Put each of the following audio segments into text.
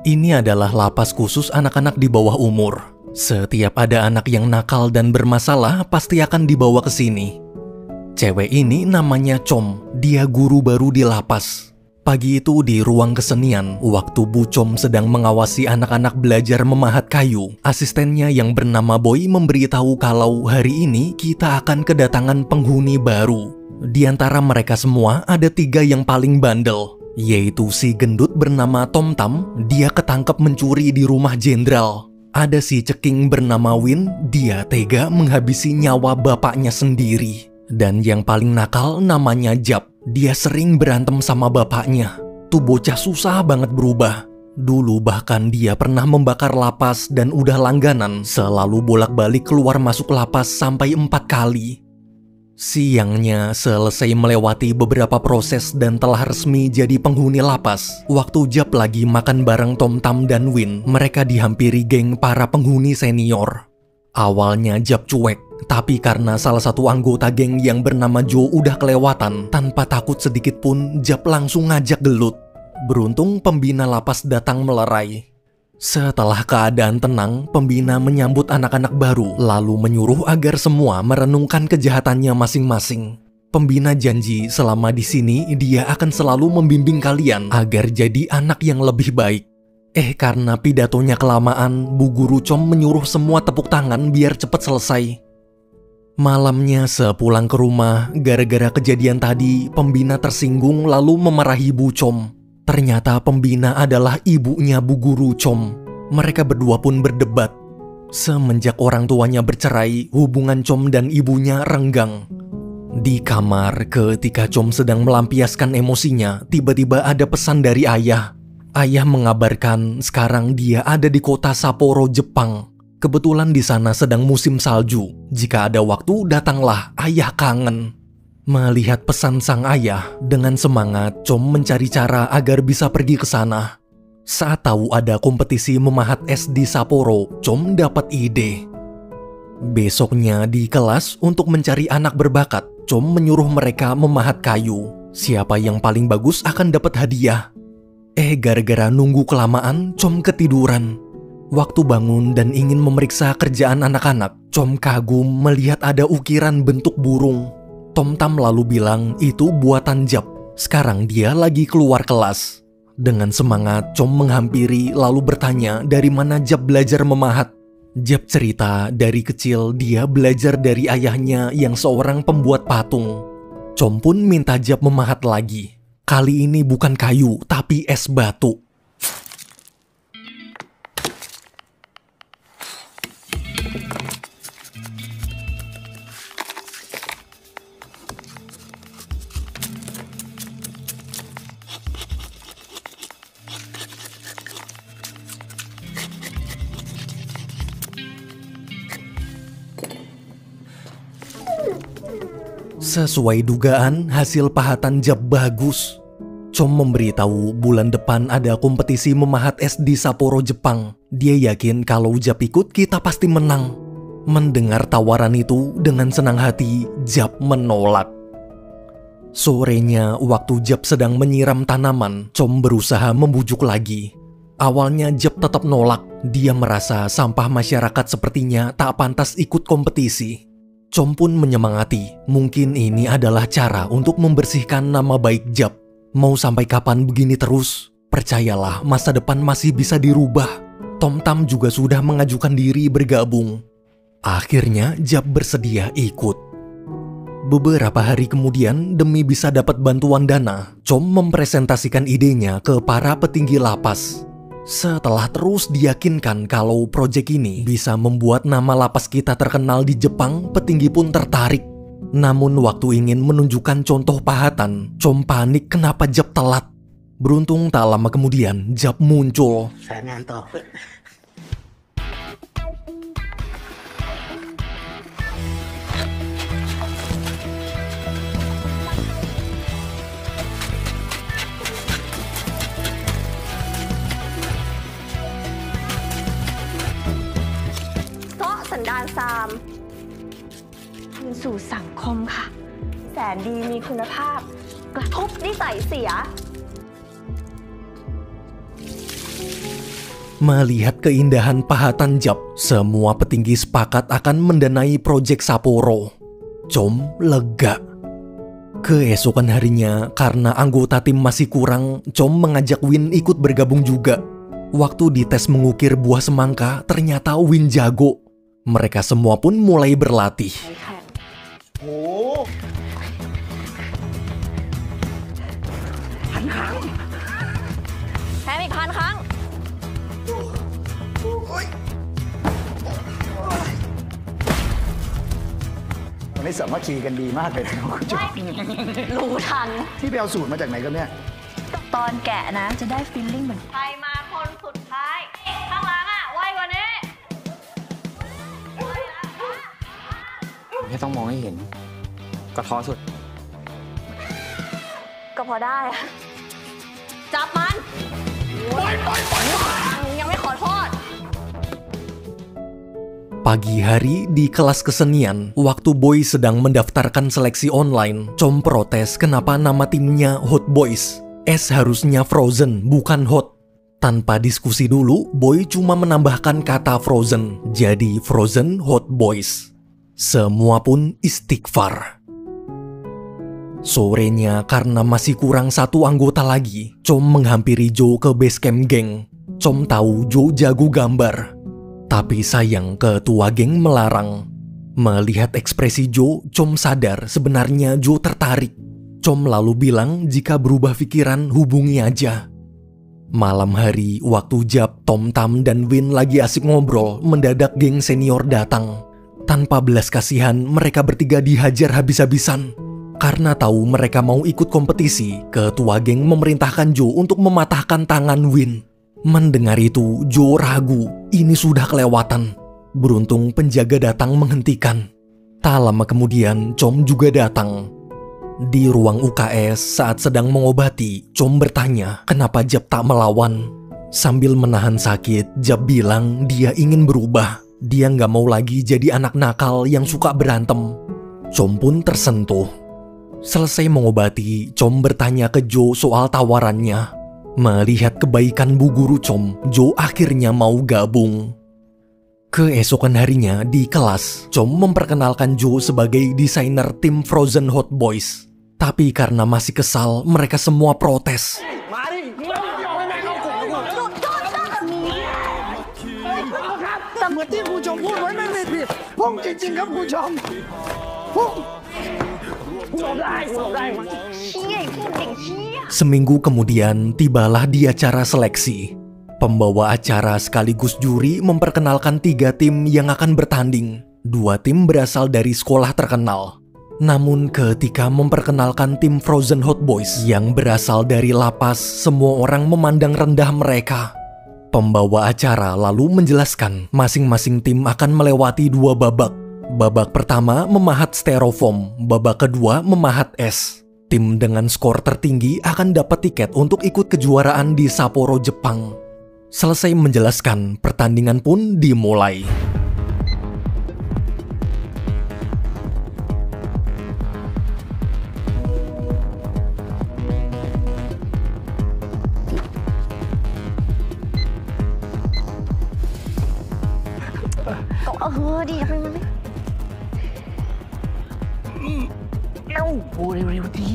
Ini adalah lapas khusus anak-anak di bawah umur. Setiap ada anak yang nakal dan bermasalah pasti akan dibawa ke sini. Cewek ini namanya Com, dia guru baru di lapas. Pagi itu di ruang kesenian, waktu Bu Com sedang mengawasi anak-anak belajar memahat kayu, asistennya yang bernama Boy memberitahu kalau hari ini kita akan kedatangan penghuni baru. Di antara mereka semua ada 3 yang paling bandel, yaitu si gendut bernama Tom Tam, dia ketangkep mencuri di rumah jenderal. Ada si ceking bernama Win, dia tega menghabisi nyawa bapaknya sendiri. Dan yang paling nakal namanya Jap, dia sering berantem sama bapaknya. Tuh bocah susah banget berubah. Dulu bahkan dia pernah membakar lapas dan udah langganan selalu bolak-balik keluar masuk lapas sampai 4 kali. Siangnya selesai melewati beberapa proses dan telah resmi jadi penghuni lapas. Waktu Jap lagi makan bareng Tom Tam dan Win, mereka dihampiri geng para penghuni senior. Awalnya Jap cuek, tapi karena salah satu anggota geng yang bernama Joe udah kelewatan, tanpa takut sedikit pun Jap langsung ngajak gelut. Beruntung pembina lapas datang melerai. Setelah keadaan tenang, pembina menyambut anak-anak baru, lalu menyuruh agar semua merenungkan kejahatannya masing-masing. Pembina janji selama di sini dia akan selalu membimbing kalian agar jadi anak yang lebih baik. Karena pidatonya kelamaan, Bu Guru Com menyuruh semua tepuk tangan biar cepet selesai. Malamnya sepulang ke rumah, gara-gara kejadian tadi, pembina tersinggung lalu memarahi Bu Com. Ternyata pembina adalah ibunya Bu Guru Com. Mereka berdua pun berdebat. Semenjak orang tuanya bercerai, hubungan Com dan ibunya renggang. Di kamar, ketika Com sedang melampiaskan emosinya, tiba-tiba ada pesan dari ayah. Ayah mengabarkan sekarang dia ada di kota Sapporo, Jepang. Kebetulan di sana sedang musim salju. Jika ada waktu, datanglah, ayah kangen. Melihat pesan sang ayah, dengan semangat Com mencari cara agar bisa pergi ke sana. Saat tahu ada kompetisi memahat es di Sapporo, Com dapat ide. Besoknya di kelas untuk mencari anak berbakat, Com menyuruh mereka memahat kayu. Siapa yang paling bagus akan dapat hadiah. Gara-gara nunggu kelamaan, Com ketiduran. Waktu bangun dan ingin memeriksa kerjaan anak-anak, Com kagum melihat ada ukiran bentuk burung. Tom Tam lalu bilang itu buatan Jap. Sekarang dia lagi keluar kelas. Dengan semangat, Com menghampiri lalu bertanya dari mana Jap belajar memahat. Jap cerita dari kecil dia belajar dari ayahnya yang seorang pembuat patung. Com pun minta Jap memahat lagi. Kali ini bukan kayu, tapi es batu. Sesuai dugaan, hasil pahatan Jap bagus. Com memberitahu bulan depan ada kompetisi memahat es di Sapporo, Jepang. Dia yakin kalau Jap ikut kita pasti menang. Mendengar tawaran itu, dengan senang hati, Jap menolak. Sorenya, waktu Jap sedang menyiram tanaman, Com berusaha membujuk lagi. Awalnya Jap tetap nolak. Dia merasa sampah masyarakat sepertinya tak pantas ikut kompetisi. Com pun menyemangati, mungkin ini adalah cara untuk membersihkan nama baik Jap. Mau sampai kapan begini terus? Percayalah, masa depan masih bisa dirubah. Tom Tam juga sudah mengajukan diri bergabung. Akhirnya Jap bersedia ikut. Beberapa hari kemudian, demi bisa dapat bantuan dana, Com mempresentasikan idenya ke para petinggi lapas. Setelah terus diyakinkan kalau proyek ini bisa membuat nama lapas kita terkenal di Jepang, petinggi pun tertarik. Namun waktu ingin menunjukkan contoh pahatan, Com panik kenapa Jap telat. Beruntung tak lama kemudian Jap muncul. Saya ngantuk.สันดานซามคืนสู่สังคมค่ะแสนดีมีคุณภาพกระทบนิสัยเสีย Melihat keindahan pahatan Jap, semua petinggi sepakat akan mendanai proyek Sapporo. Chom lega. Keesokan harinya, karena anggota tim masih kurang, Chom mengajak Win ikut bergabung juga. Waktu dites mengukir buah semangka, ternyata Win jago. Mereka semua pun mulai berlatih. Ini สามัคคีกันดีมากเลยนะคุณจอม รู้ทัน ที่ไปเอาสูตรมาจากไหนกันเนี่ย ตอนแกะนะจะได้ฟีลลิ่งเหมือนใครมาคนสุดท้ายข้างหลังอ่ะไวกว่านี้ แค่ต้องมองให้เห็นก็ท้อสุด ก็พอได้อะจับมันยังไม่ขอโทษ Pagi hari di kelas kesenian, waktu Boy sedang mendaftarkan seleksi online, Chom protes kenapa nama timnya Hot Boys. S harusnya Frozen, bukan Hot. Tanpa diskusi dulu, Boy cuma menambahkan kata Frozen, jadi Frozen Hot Boys. Semua pun istighfar. Sorenya, karena masih kurang satu anggota lagi, Chom menghampiri Joe ke basecamp geng. Chom tahu Joe jago gambar. Tapi sayang ketua geng melarang. Melihat ekspresi Joe, Chom sadar sebenarnya Joe tertarik. Chom lalu bilang jika berubah pikiran hubungi aja. Malam hari, waktu Jap, Tom Tam, dan Win lagi asik ngobrol, mendadak geng senior datang. Tanpa belas kasihan, mereka bertiga dihajar habis-habisan. Karena tahu mereka mau ikut kompetisi, ketua geng memerintahkan Joe untuk mematahkan tangan Win. Mendengar itu, Joe ragu, ini sudah kelewatan. Beruntung penjaga datang menghentikan. Tak lama kemudian, Chom juga datang. Di ruang UKS, saat sedang mengobati, Chom bertanya kenapa Jap tak melawan. Sambil menahan sakit, Jap bilang dia ingin berubah. Dia nggak mau lagi jadi anak nakal yang suka berantem. Chom pun tersentuh. Selesai mengobati, Chom bertanya ke Joe soal tawarannya. Melihat kebaikan bu guru Chom, Joe akhirnya mau gabung. Keesokan harinya di kelas, Chom memperkenalkan Joe sebagai desainer tim Frozen Hot Boys. Tapi karena masih kesal, mereka semua protes. เหมือนที่ครูชมพูดไว้ไม่ผิดผมจริงๆครับครูชมผมหลบได้มา Seminggu kemudian, tibalah di acara seleksi. Pembawa acara sekaligus juri memperkenalkan 3 tim yang akan bertanding. 2 tim berasal dari sekolah terkenal. Namun ketika memperkenalkan tim Frozen Hot Boys yang berasal dari lapas, semua orang memandang rendah mereka. Pembawa acara lalu menjelaskan masing-masing tim akan melewati 2 babak. Babak pertama memahat styrofoam, babak kedua memahat es. Tim dengan skor tertinggi akan dapat tiket untuk ikut kejuaraan di Sapporo, Jepang. Selesai menjelaskan, pertandingan pun dimulai. Đi apa ini? โอ้เร็วๆดี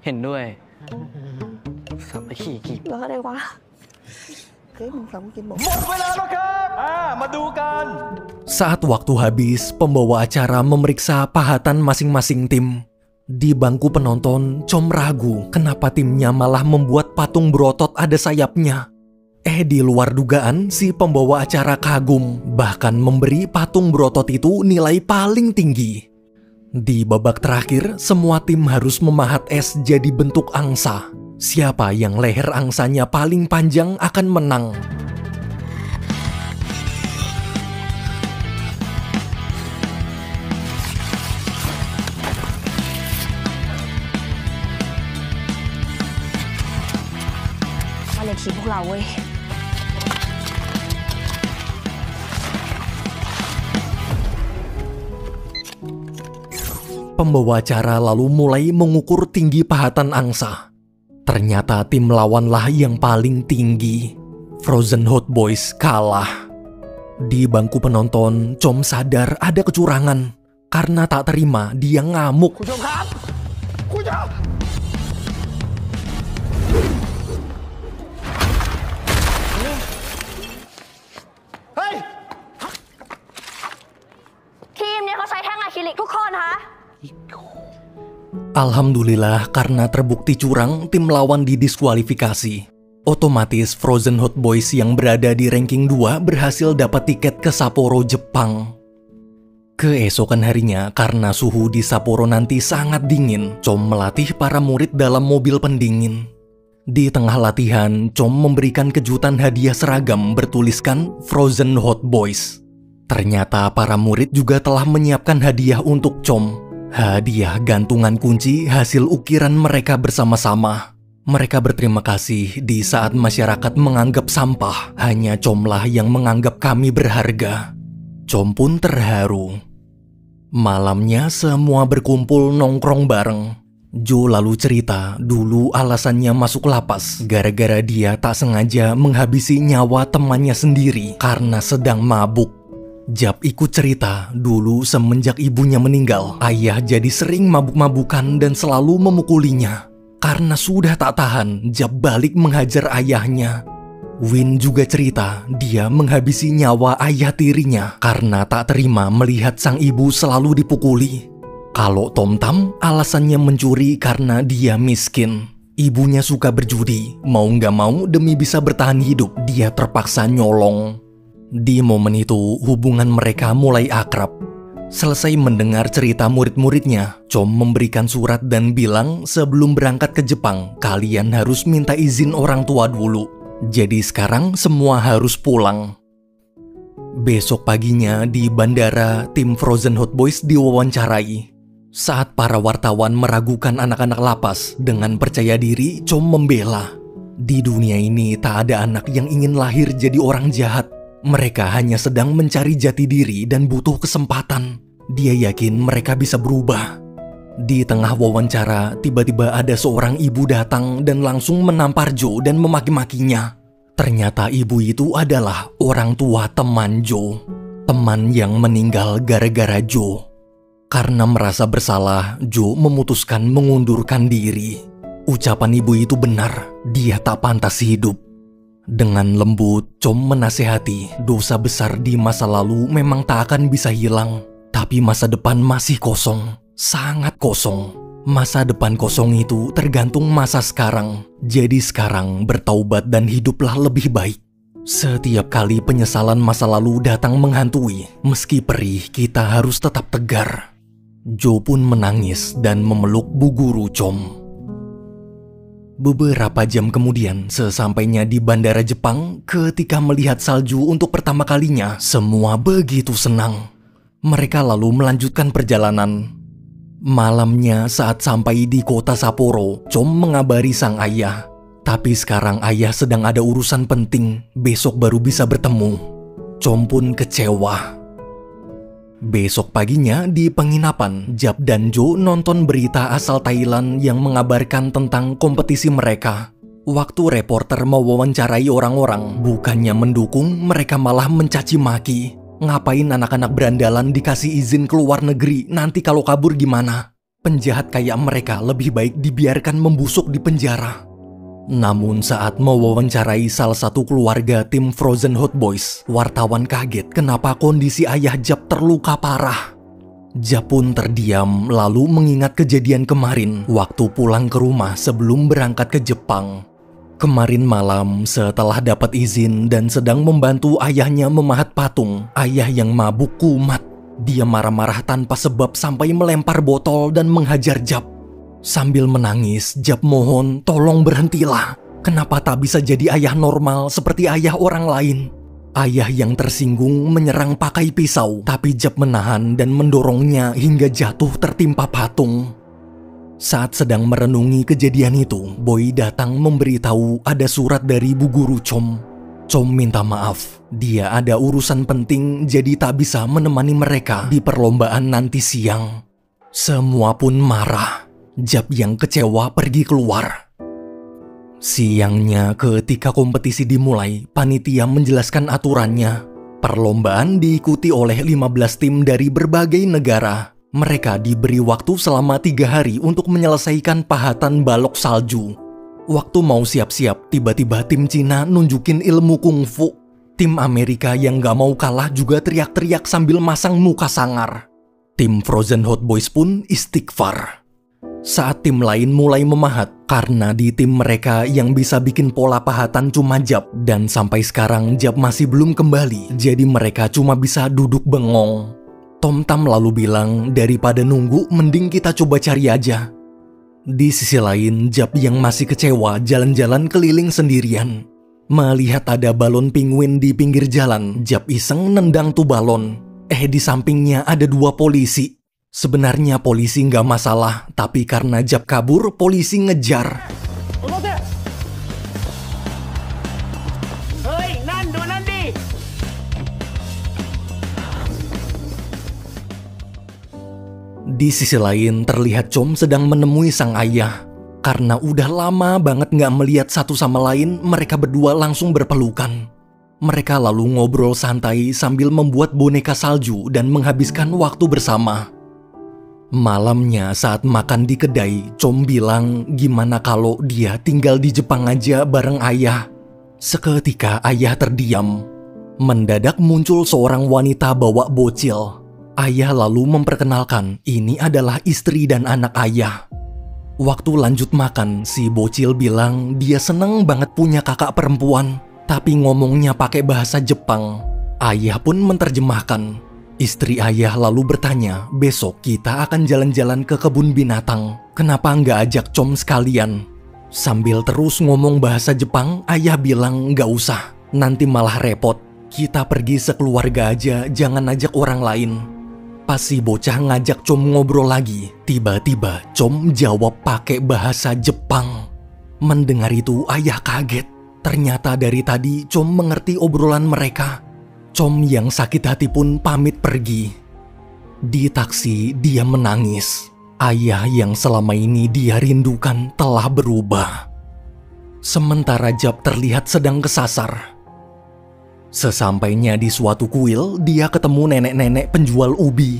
เห็นด้วยสามัคคีกี่ แล้วอะไรวะ หมดเวลาแล้วครับมาดูกัน Saat waktu habis, pembawa acara memeriksa pahatan masing-masing tim. Di bangku penonton, Chom ragu kenapa timnya malah membuat patung berotot ada sayapnya. Di luar dugaan, si pembawa acara kagum, bahkan memberi patung berotot itu nilai paling tinggi. Di babak terakhir, semua tim harus memahat es jadi bentuk angsa. Siapa yang leher angsanya paling panjang akan menang. pembawa acara lalu mulai mengukur tinggi pahatan angsa. Ternyata tim lawanlah yang paling tinggi. Frozen Hot Boys kalah. Di bangku penonton, Chom sadar ada kecurangan. Karena tak terima, dia ngamuk. คุณผู้ชมครับคุณผู้ชมเฮ้ย ทีมนี้เขาใช้แท่งอะคริลิกทุกคนคะ Alhamdulillah karena terbukti curang, tim lawan didiskualifikasi. Otomatis Frozen Hot Boys yang berada di ranking 2 berhasil dapat tiket ke Sapporo, Jepang. Keesokan harinya, karena suhu di Sapporo nanti sangat dingin, Chom melatih para murid dalam mobil pendingin. Di tengah latihan, Chom memberikan kejutan hadiah seragam bertuliskan Frozen Hot Boys. Ternyata para murid juga telah menyiapkan hadiah untuk Chom. Hadiah gantungan kunci hasil ukiran mereka bersama-sama. Mereka berterima kasih di saat masyarakat menganggap sampah. Hanya Chomlah yang menganggap kami berharga. Chom pun terharu. Malamnya semua berkumpul nongkrong bareng. Jo lalu cerita dulu alasannya masuk lapas gara-gara dia tak sengaja menghabisi nyawa temannya sendiri karena sedang mabuk. Jap ikut cerita, dulu semenjak ibunya meninggal, ayah jadi sering mabuk-mabukan dan selalu memukulinya. Karena sudah tak tahan, Jap balik menghajar ayahnya. Win juga cerita, dia menghabisi nyawa ayah tirinya karena tak terima melihat sang ibu selalu dipukuli. Kalau Tom Tam, alasannya mencuri karena dia miskin. Ibunya suka berjudi, mau nggak mau demi bisa bertahan hidup, dia terpaksa nyolong. Di momen itu, hubungan mereka mulai akrab. Selesai mendengar cerita murid-muridnya, Chom memberikan surat dan bilang sebelum berangkat ke Jepang, kalian harus minta izin orang tua dulu. Jadi sekarang semua harus pulang. Besok paginya di bandara, tim Frozen Hot Boys diwawancarai. Saat para wartawan meragukan anak-anak lapas, dengan percaya diri, Chom membela. Di dunia ini tak ada anak yang ingin lahir jadi orang jahat. Mereka hanya sedang mencari jati diri dan butuh kesempatan. Dia yakin mereka bisa berubah. Di tengah wawancara, tiba-tiba ada seorang ibu datang dan langsung menampar Jo dan memaki-makinya. Ternyata ibu itu adalah orang tua teman Jo. Teman yang meninggal gara-gara Jo. Karena merasa bersalah, Jo memutuskan mengundurkan diri. Ucapan ibu itu benar, dia tak pantas hidup. Dengan lembut, Chom menasehati dosa besar di masa lalu memang tak akan bisa hilang. Tapi masa depan masih kosong, sangat kosong. Masa depan kosong itu tergantung masa sekarang. Jadi sekarang bertaubat dan hiduplah lebih baik. Setiap kali penyesalan masa lalu datang menghantui, meski perih kita harus tetap tegar. Jo pun menangis dan memeluk bu guru Chom. Beberapa jam kemudian, sesampainya di bandara Jepang, ketika melihat salju untuk pertama kalinya, semua begitu senang. Mereka lalu melanjutkan perjalanan. Malamnya saat sampai di kota Sapporo, Chom mengabari sang ayah. Tapi sekarang ayah sedang ada urusan penting, besok baru bisa bertemu. Chom pun kecewa. Besok paginya di penginapan, Jap dan Jo nonton berita asal Thailand yang mengabarkan tentang kompetisi mereka. Waktu reporter mewawancarai orang-orang, bukannya mendukung, mereka malah mencaci maki. Ngapain anak-anak berandalan dikasih izin ke luar negeri, nanti kalau kabur gimana? Penjahat kayak mereka lebih baik dibiarkan membusuk di penjara. Namun saat mewawancarai salah satu keluarga tim Frozen Hot Boys, wartawan kaget kenapa kondisi ayah Jap terluka parah. Jap pun terdiam lalu mengingat kejadian kemarin waktu pulang ke rumah sebelum berangkat ke Jepang. Kemarin malam setelah dapat izin dan sedang membantu ayahnya memahat patung, ayah yang mabuk kumat. Dia marah-marah tanpa sebab sampai melempar botol dan menghajar Jap. Sambil menangis, Jap mohon tolong berhentilah. Kenapa tak bisa jadi ayah normal seperti ayah orang lain? Ayah yang tersinggung menyerang pakai pisau, tapi Jap menahan dan mendorongnya hingga jatuh tertimpa patung. Saat sedang merenungi kejadian itu, Boy datang memberitahu ada surat dari bu guru Chom. Chom minta maaf, dia ada urusan penting jadi tak bisa menemani mereka di perlombaan nanti siang. Semua pun marah. Jab yang kecewa pergi keluar. Siangnya ketika kompetisi dimulai, panitia menjelaskan aturannya. Perlombaan diikuti oleh 15 tim dari berbagai negara. Mereka diberi waktu selama 3 hari untuk menyelesaikan pahatan balok salju. Waktu mau siap-siap, tiba-tiba tim Cina nunjukin ilmu kungfu. Tim Amerika yang gak mau kalah juga teriak-teriak sambil masang muka sangar. Tim Frozen Hot Boys pun istighfar. Saat tim lain mulai memahat, karena di tim mereka yang bisa bikin pola pahatan cuma Jab, dan sampai sekarang Jab masih belum kembali, jadi mereka cuma bisa duduk bengong. Tom Tam lalu bilang, daripada nunggu, mending kita coba cari aja. Di sisi lain, Jab yang masih kecewa jalan-jalan keliling sendirian. Melihat ada balon penguin di pinggir jalan, Jab iseng nendang tuh balon. Di sampingnya ada 2 polisi. Sebenarnya polisi nggak masalah, tapi karena Jab kabur, polisi ngejar. Di sisi lain, terlihat Chom sedang menemui sang ayah. Karena udah lama banget nggak melihat satu sama lain, mereka berdua langsung berpelukan. Mereka lalu ngobrol santai sambil membuat boneka salju dan menghabiskan waktu bersama. Malamnya saat makan di kedai, Chom bilang gimana kalau dia tinggal di Jepang aja bareng ayah. Seketika ayah terdiam. Mendadak muncul seorang wanita bawa bocil. Ayah lalu memperkenalkan ini adalah istri dan anak ayah. Waktu lanjut makan, si bocil bilang dia seneng banget punya kakak perempuan, tapi ngomongnya pakai bahasa Jepang. Ayah pun menerjemahkan. Istri ayah lalu bertanya, besok kita akan jalan-jalan ke kebun binatang. Kenapa nggak ajak Chom sekalian? Sambil terus ngomong bahasa Jepang, ayah bilang nggak usah, nanti malah repot. Kita pergi sekeluarga aja, jangan ajak orang lain. Pas si bocah ngajak Chom ngobrol lagi, tiba-tiba Chom jawab pakai bahasa Jepang. Mendengar itu ayah kaget. Ternyata dari tadi Chom mengerti obrolan mereka. Chom yang sakit hati pun pamit pergi. Di taksi dia menangis. Ayah yang selama ini dia rindukan telah berubah. Sementara Jab terlihat sedang kesasar. Sesampainya di suatu kuil, dia ketemu nenek-nenek penjual ubi.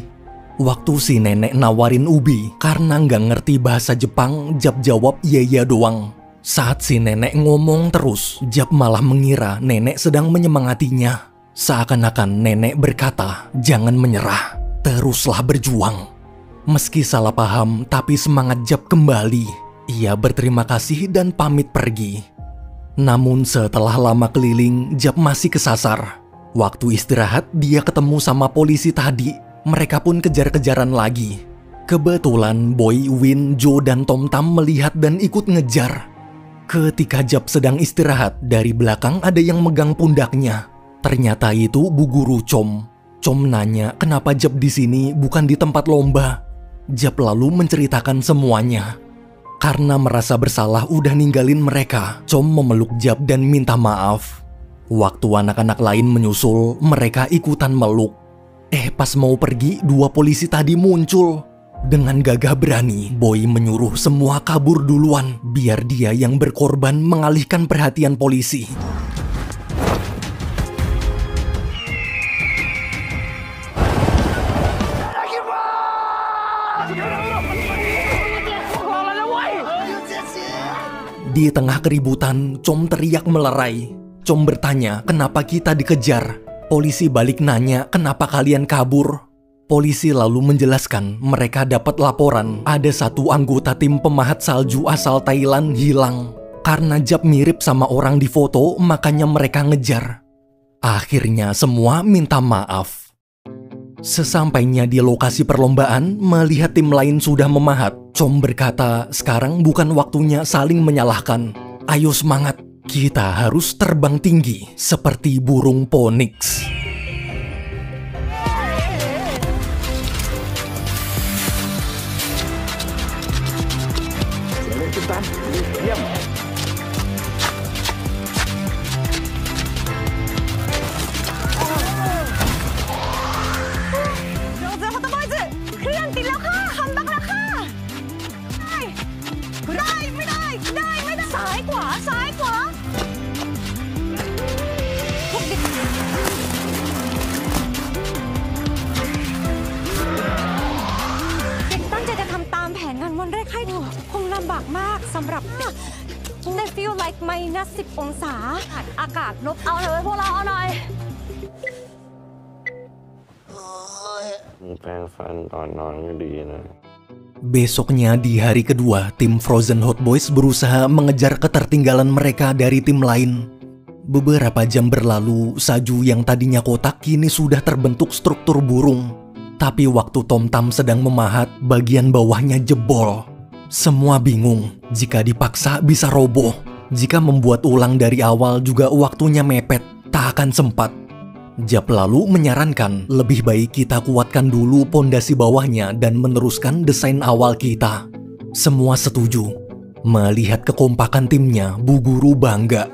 Waktu si nenek nawarin ubi, karena nggak ngerti bahasa Jepang, Jab jawab iya doang. Saat si nenek ngomong terus, Jab malah mengira nenek sedang menyemangatinya. Seakan-akan nenek berkata, jangan menyerah, teruslah berjuang. Meski salah paham, tapi semangat Jab kembali. Ia berterima kasih dan pamit pergi. Namun setelah lama keliling, Jab masih kesasar. Waktu istirahat, dia ketemu sama polisi tadi. Mereka pun kejar-kejaran lagi. Kebetulan Boy, Win, Joe, dan Tom Tam melihat dan ikut ngejar. Ketika Jab sedang istirahat, dari belakang ada yang megang pundaknya. Ternyata itu bu guru Chom. Chom nanya kenapa Jab di sini bukan di tempat lomba. Jab lalu menceritakan semuanya. Karena merasa bersalah udah ninggalin mereka, Chom memeluk Jab dan minta maaf. Waktu anak-anak lain menyusul, mereka ikutan meluk. Pas mau pergi, 2 polisi tadi muncul. Dengan gagah berani, Boy menyuruh semua kabur duluan, biar dia yang berkorban mengalihkan perhatian polisi. Di tengah keributan, Chom teriak melerai. Chom bertanya, kenapa kita dikejar? Polisi balik nanya, kenapa kalian kabur? Polisi lalu menjelaskan, mereka dapat laporan ada satu anggota tim pemahat salju asal Thailand hilang. Karena Jab mirip sama orang di foto, makanya mereka ngejar. Akhirnya semua minta maaf. Sesampainya di lokasi perlombaan, melihat tim lain sudah memahat, Chom berkata, sekarang bukan waktunya saling menyalahkan. Ayo semangat, kita harus terbang tinggi seperti burung Phoenix. Diam. 上手ハトボーイズクリアンティแล้วค่ะฮัมบัก คงลำบากมากสำหรับ They feel like minus 10 องศาอากาศลบ เอาหน่อยพวกเราเอาหน่อย แปรงฟันตอนนอนก็ดีนะ Besoknya di hari kedua, tim Frozen Hot Boys berusaha mengejar ketertinggalan mereka dari tim lain. Beberapa jam berlalu, salju yang tadinya kotak kini sudah terbentuk struktur burung. Tapi waktu Tom Tam sedang memahat, bagian bawahnya jebol. Semua bingung, jika dipaksa bisa roboh. Jika membuat ulang dari awal juga waktunya mepet, tak akan sempat. Jap lalu menyarankan lebih baik kita kuatkan dulu pondasi bawahnya dan meneruskan desain awal kita. Semua setuju. Melihat kekompakan timnya, Bu Guru bangga.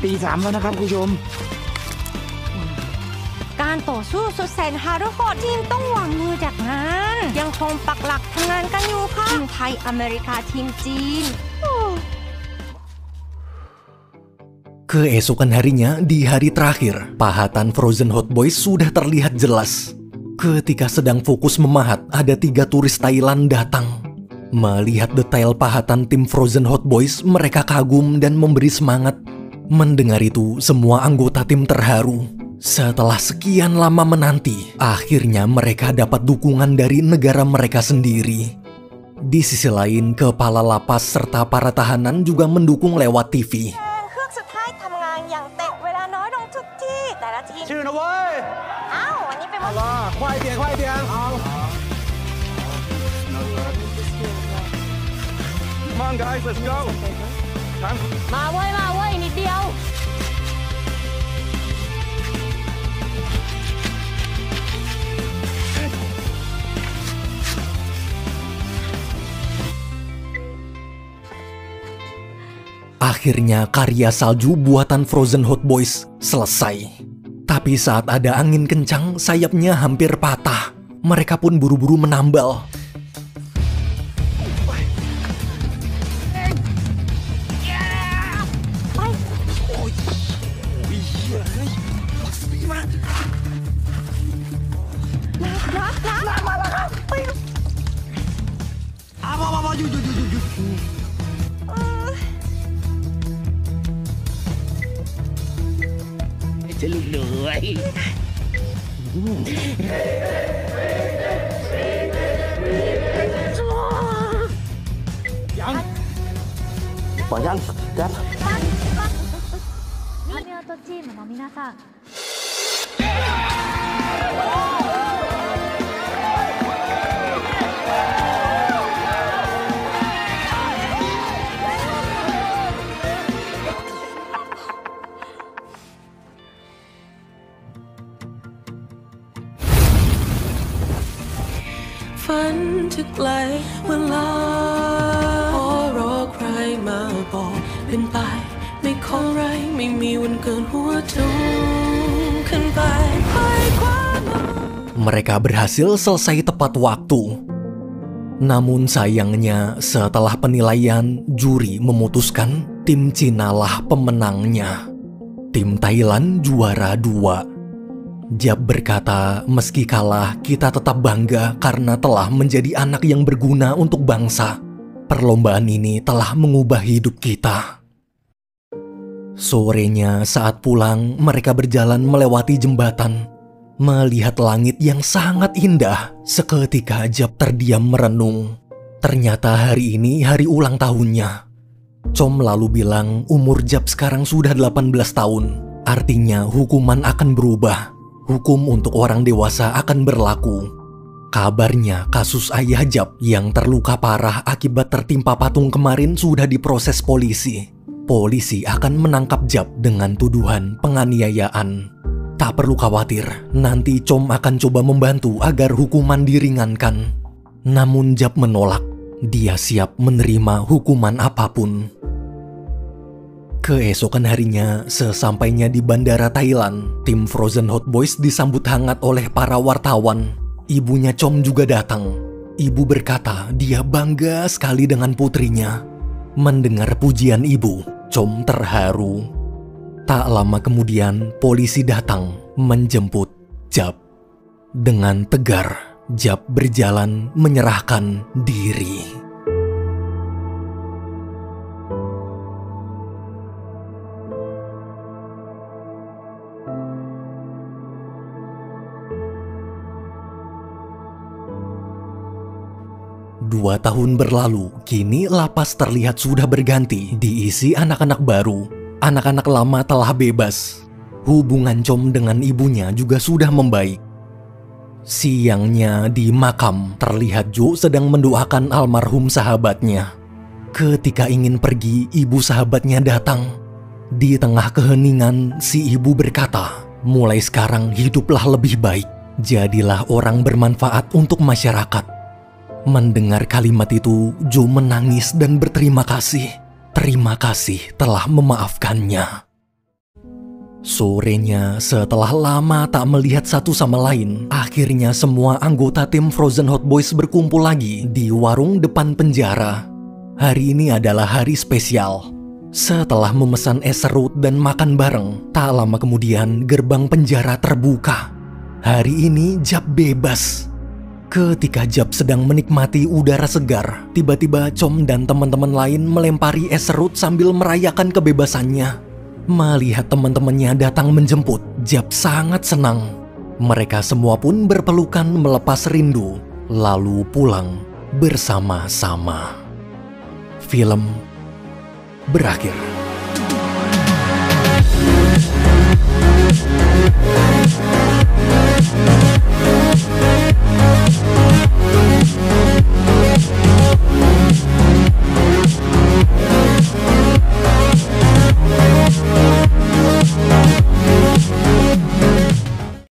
ตี 3 แล้วนะครับคุณผู้ชม การต่อสู้สุดแสนหารุโหดทีมต้องวางมือจากงานยังคงปักหลักทำงานกันอยู่ค่ะทีมไทยอเมริกาทีมจีน Keesokan harinya, di hari terakhir, pahatan Frozen Hot Boys sudah terlihat jelas. Ketika sedang fokus memahat, ada 3 turis Thailand datang. Melihat detail pahatan tim Frozen Hot Boys, mereka kagum dan memberi semangat. Mendengar itu, semua anggota tim terharu. Setelah sekian lama menanti, akhirnya mereka dapat dukungan dari negara mereka sendiri. Di sisi lain, kepala lapas serta para tahanan juga mendukung lewat TV. เครื่องสุดท้ายทำงานอย่างเตะเวลาน้อยลงทุกที่แต่ละทีม ชื่อนะเว้ย อ้าววันนี้เป็นวัน ว่า快点快点好 Come on guys let's go มาเว้ยนิดเดียว Akhirnya karya salju buatan Frozen Hot Boys selesai. Tapi saat ada angin kencang, sayapnya hampir patah. Mereka pun buru-buru menambal. Yang dan パニアトチームの皆さん ฝันจะไกลเวลาขอรอใครมาบอกเป็นไปไม่ขอไรไม่มีวันเกินหัวจุงขึ้นไปไปคว้ามา Mereka berhasil selesai tepat waktu. Namun sayangnya setelah penilaian, juri memutuskan tim Cina lah pemenangnya. Tim Thailand juara 2. Jap berkata, meski kalah, kita tetap bangga karena telah menjadi anak yang berguna untuk bangsa. Perlombaan ini telah mengubah hidup kita. Sorenya saat pulang, mereka berjalan melewati jembatan. Melihat langit yang sangat indah, seketika Jap terdiam merenung. Ternyata hari ini hari ulang tahunnya. Com lalu bilang umur Jap sekarang sudah 18 tahun. Artinya hukuman akan berubah. Hukum untuk orang dewasa akan berlaku. Kabarnya kasus ayah Jap yang terluka parah akibat tertimpa patung kemarin sudah diproses polisi. Polisi akan menangkap Jap dengan tuduhan penganiayaan. Tak perlu khawatir, nanti Com akan coba membantu agar hukuman diringankan. Namun Jap menolak, dia siap menerima hukuman apapun. Keesokan harinya, sesampainya di bandara Thailand, tim Frozen Hot Boys disambut hangat oleh para wartawan. Ibunya Com juga datang. ibu berkata dia bangga sekali dengan putrinya. Mendengar pujian ibu, Com terharu. Tak lama kemudian, polisi datang menjemput Jap. Dengan tegar, Jap berjalan menyerahkan diri. Dua tahun berlalu, kini lapas terlihat sudah berganti, diisi anak-anak baru. Anak-anak lama telah bebas. Hubungan Com dengan ibunya juga sudah membaik. Siangnya di makam, terlihat Jo sedang mendoakan almarhum sahabatnya. Ketika ingin pergi, ibu sahabatnya datang. Di tengah keheningan, si ibu berkata, "Mulai sekarang hiduplah lebih baik. Jadilah orang bermanfaat untuk masyarakat." Mendengar kalimat itu, Jo menangis dan berterima kasih. Terima kasih telah memaafkannya. Sorenya, setelah lama tak melihat satu sama lain, akhirnya semua anggota tim Frozen Hot Boys berkumpul lagi di warung depan penjara. Hari ini adalah hari spesial. Setelah memesan es serut dan makan bareng, tak lama kemudian gerbang penjara terbuka. Hari ini Jap bebas. Ketika Jap sedang menikmati udara segar, tiba-tiba Com dan teman-teman lain melempari es serut sambil merayakan kebebasannya. Melihat teman-temannya datang menjemput, Jap sangat senang. Mereka semua pun berpelukan melepas rindu, lalu pulang bersama-sama. Film berakhir.